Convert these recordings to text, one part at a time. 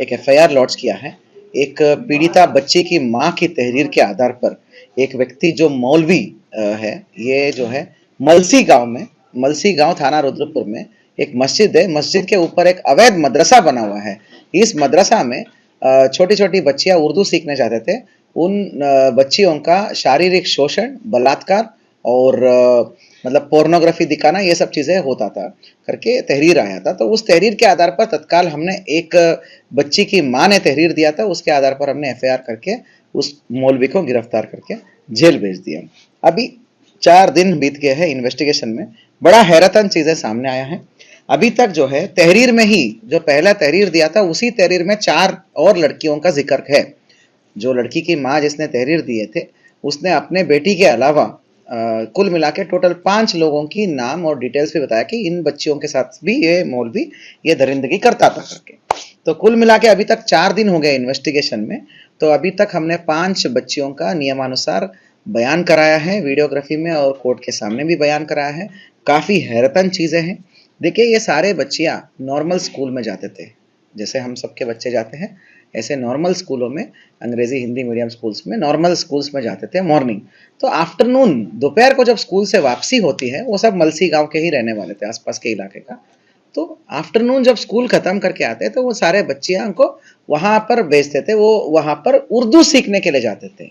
एक FIR launch किया है। एक पीड़िता बच्ची की मां की तहरीर के आधार पर एक व्यक्ति जो मौलवी है, ये जो है मलसी गांव थाना रुद्रपुर में एक मस्जिद है। मस्जिद के ऊपर एक अवैध मदरसा बना हुआ है। इस मदरसा में छोटी छोटी बच्चियां उर्दू सीखने जाते थे। उन बच्चियों का शारीरिक शोषण, बलात्कार और मतलब पोर्नोग्राफी दिखाना, ये सब चीजें होता था करके तहरीर आया था। तो उस तहरीर के आधार पर तत्काल हमने एक बच्ची की मां ने तहरीर दिया था, उसके आधार पर हमने एफआईआर करके उस मौलवी को गिरफ्तार करके जेल भेज दिया। अभी 4 दिन बीत गए हैं इन्वेस्टिगेशन में। बड़ा हैरतन चीजें सामने आया है। अभी तक जो है तहरीर में ही जो पहला तहरीर दिया था, उसी तहरीर में 4 और लड़कियों का जिक्र है। जो लड़की की मां जिसने तहरीर दिए थे, उसने अपने बेटी के अलावा कुल मिला के टोटल 5 लोगों की नाम और डिटेल्स भी बताया कि इन बच्चियों के साथ भी ये मौलवी ये दरिंदगी करता था करके। तो कुल मिला के अभी तक 4 दिन हो गए इन्वेस्टिगेशन में। तो अभी तक हमने 5 बच्चियों का नियमानुसार बयान कराया है, वीडियोग्राफी में और कोर्ट के सामने भी बयान कराया है। काफी हैरतन चीजें हैं। देखिए, ये सारे बच्चियां नॉर्मल स्कूल में जाते थे, जैसे हम सबके बच्चे जाते हैं, ऐसे नॉर्मल स्कूलों में, अंग्रेजी हिंदी मीडियम स्कूल्स में, नॉर्मल स्कूल्स में जाते थे मॉर्निंग। तो आफ्टरनून, दोपहर को जब स्कूल से वापसी होती है, वो सब मलसी गांव के ही रहने वाले थे, आसपास के इलाके का। तो आफ्टरनून जब स्कूल खत्म करके आते तो वो सारे बच्चियां को वहां पर भेजते थे। वो वहां पर उर्दू सीखने के लिए जाते थे।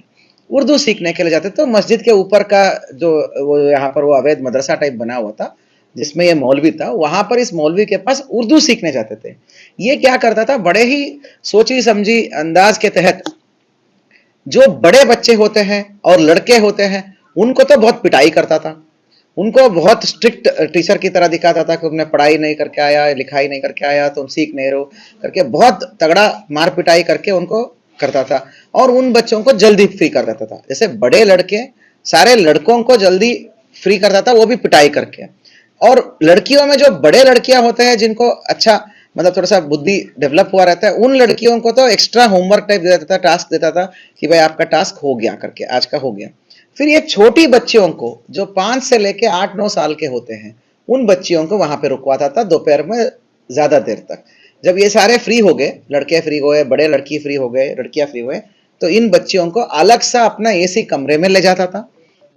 उर्दू सीखने के लिए जाते तो मस्जिद के ऊपर का जो वो यहाँ पर वो अवैध मदरसा टाइप बना हुआ था, जिसमें ये मौलवी था, वहां पर इस मौलवी के पास उर्दू सीखने जाते थे। ये क्या करता था, बड़े ही सोची समझी अंदाज के तहत जो बड़े बच्चे होते हैं और लड़के होते हैं, उनको तो बहुत पिटाई करता था। उनको बहुत स्ट्रिक्ट टीचर की तरह दिखाता था कि तुमने पढ़ाई नहीं करके आया, लिखाई नहीं करके आया, तुम सीख नहीं रहो करके बहुत तगड़ा मार पिटाई करके उनको करता था। और उन बच्चों को जल्दी फ्री कर देता था। जैसे बड़े लड़के सारे लड़कों को जल्दी फ्री करता था, वो भी पिटाई करके। और लड़कियों में जो बड़े लड़कियां होते हैं, जिनको अच्छा मतलब थोड़ा सा बुद्धि डेवलप हुआ रहता है, उन लड़कियों को तो एक्स्ट्रा होमवर्क टाइप दे देता था, टास्क देता था कि भाई आपका टास्क हो गया करके, आज का हो गया। फिर ये छोटी बच्चियों को जो 5 से लेके 8-9 साल के होते हैं, उन बच्चियों को वहां पे रुकवाता था दोपहर में ज्यादा देर तक। जब ये सारे फ्री हो गए, लड़के फ्री हो गए, बड़े लड़की फ्री हो गए, लड़कियां फ्री हुए, तो इन बच्चियों को अलग सा अपना एसी कमरे में ले जाता था।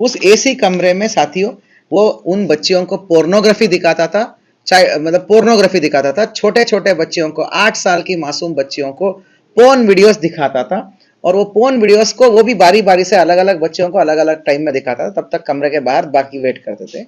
उस एसी कमरे में साथियों, वो उन बच्चियों को पोर्नोग्राफी दिखाता था। मतलब पोर्नोग्राफी दिखाता था। छोटे छोटे बच्चियों को, 8 साल की मासूम बच्चियों को पोर्न वीडियोस दिखाता था। और वो पोर्न वीडियोस को वो भी बारी बारी से अलग अलग बच्चियों को अलग अलग टाइम में दिखाता था। तब तक कमरे के बाहर बाकी वेट करते थे।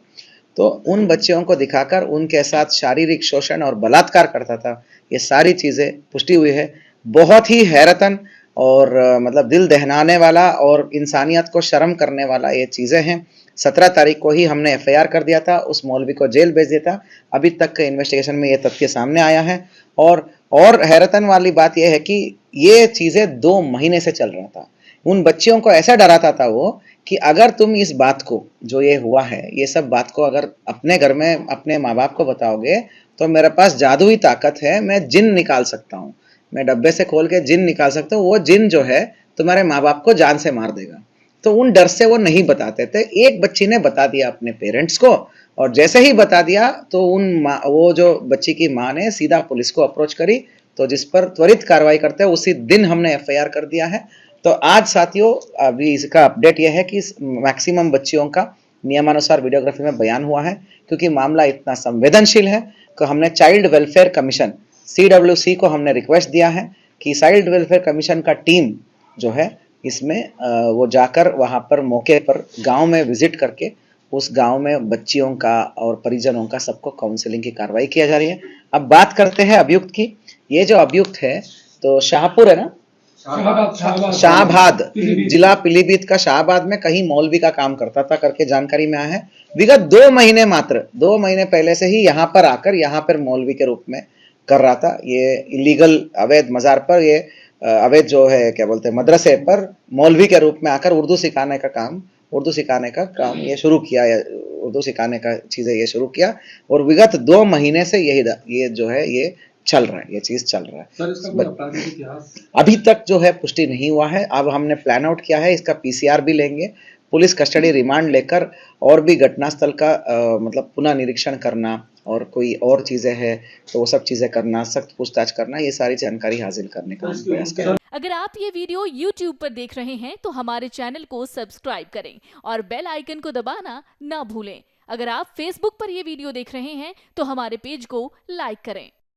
तो उन बच्चियों को दिखाकर उनके साथ शारीरिक शोषण और बलात्कार करता था। ये सारी चीजें पुष्टि हुई है। बहुत ही हैरतन और मतलब दिल दहलाने वाला और इंसानियत को शर्म करने वाला ये चीजें हैं। 17 तारीख को ही हमने एफआईआर कर दिया था, उस मौलवी को जेल भेज दिया था। अभी तक के इन्वेस्टिगेशन में ये तथ्य सामने आया है। और हैरतन वाली बात यह है कि ये चीजें 2 महीने से चल रहा था। उन बच्चियों को ऐसा डराता था वो कि अगर तुम इस बात को, जो ये हुआ है, ये सब बात को अगर अपने घर में अपने माँ बाप को बताओगे तो मेरे पास जादुई ताकत है, मैं जिन निकाल सकता हूँ, मैं डब्बे से खोल के जिन निकाल सकता हूँ। वो जिन जो है तुम्हारे माँ बाप को जान से मार देगा। तो उन डर से वो नहीं बताते थे। एक बच्ची ने बता दिया अपने पेरेंट्स को, और जैसे ही बता दिया तो वो जो बच्ची की माँ ने सीधा पुलिस को अप्रोच करी, तो जिस पर त्वरित कार्रवाई करते हैं उसी दिन हमने एफआईआर कर दिया है। तो आज साथियों, अभी इसका अपडेट यह है कि मैक्सिमम बच्चियों का नियमानुसार वीडियोग्राफी में बयान हुआ है। क्योंकि मामला इतना संवेदनशील है तो हमने चाइल्ड वेलफेयर कमीशन CWC को हमने रिक्वेस्ट दिया है कि चाइल्ड वेलफेयर कमीशन का टीम जो है, इसमें वो जाकर वहां पर मौके पर गांव में विजिट करके उस गांव में बच्चियों का और परिजनों का सबको काउंसलिंग की कार्रवाई किया जा रही है। अब बात करते हैं अभियुक्त की। ये जो अभियुक्त है, तो शाहपुर है ना, शाहबाद, जिला पीलीभीत का शाहबाद में कहीं मौलवी का काम करता था करके जानकारी में आया है। विगत 2 महीने, मात्र 2 महीने पहले से ही यहाँ पर आकर यहाँ पर मौलवी के रूप में कर रहा था। ये इलीगल अवैध मजार पर, ये अवैध जो है क्या बोलते हैं मदरसे पर मौलवी के रूप में आकर उर्दू सिखाने का काम ये शुरू किया, उर्दू सिखाने का चीजें ये शुरू किया। और विगत 2 महीने से ये जो है ये चल रहा है, ये चीज चल रहा है। सर, इसका कोई आपराधिक इतिहास अभी तक जो है पुष्टि नहीं हुआ है। अब हमने प्लान आउट किया है, इसका PCR भी लेंगे, पुलिस कस्टडी रिमांड लेकर और भी घटनास्थल का मतलब पुनः निरीक्षण करना और कोई और चीज़ें हैं तो वो सब चीज़ें करना, सख्त पूछताछ करना, ये सारी जानकारी हासिल करने का हम प्रयास करें। अगर आप ये वीडियो YouTube पर देख रहे हैं तो हमारे चैनल को सब्सक्राइब करें और बेल आइकन को दबाना ना भूलें। अगर आप Facebook पर ये वीडियो देख रहे हैं तो हमारे पेज को लाइक करें।